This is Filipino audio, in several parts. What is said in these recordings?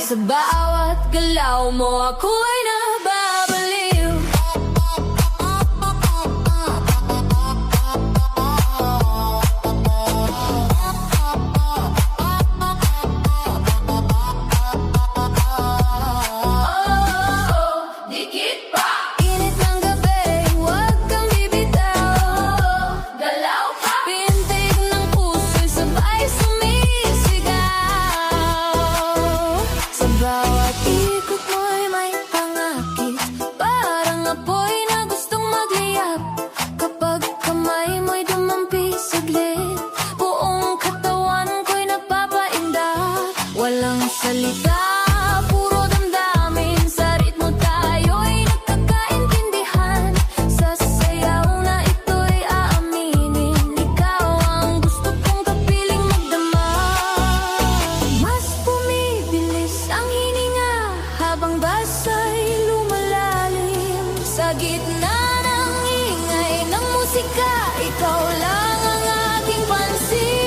Sa bawat galaw mo ako'y nababaliw. Dikit pa! Init ng gabi, huwag kang bibitaw. Galaw pa! Pintig ng puso'y sabay sumisigaw. Sa bawat ikot mo'y may pangakit, parang apoy na gustong magliyap. Kapag kamay mo'y dumampi saglit, buong katawan ko'y nagpapaindak. Walang salita, puro damdamin. Sa ritmo tayo'y nagkakaintindihan. Sa sayaw na ito'y aaminin, ikaw ang gusto kong kapiling magdama. Mas bumibilis ang hininga habang basa'y lumalalim. Sa gitna ng ingay ng musika, ikaw lang ang aking pansin.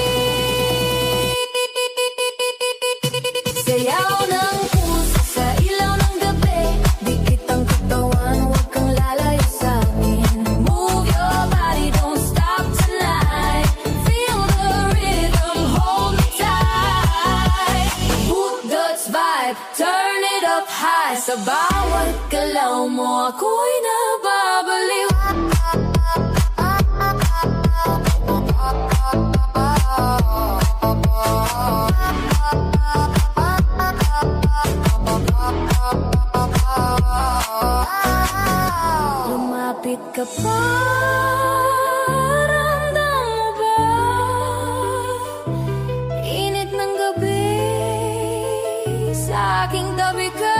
Sayaw ng puso sa ilaw ng gabi, dikit ang katawan, huwag kang lalayo sa'kin. Move your body, don't stop tonight. Feel the rhythm, hold me tight. Boot Guts vibe, turn it up high. Sa bawat galaw mo ako'y nababaliw. Lumapit ka pa, ramdam mo ba? Init ng gabi, sa aking tabi ka.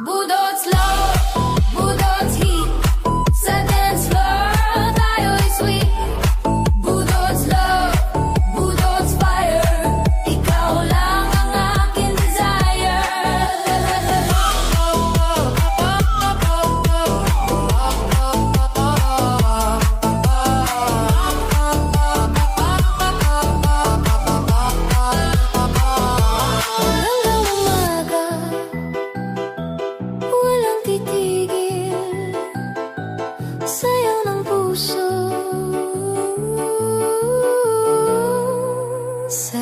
Budot slow, budot heat, sa dance floor tayo'y sweet. Budot slow, budot fire, ikaw lang ang aking desire. Hanggang umaga, walang titigil, sayaw ng puso. Sa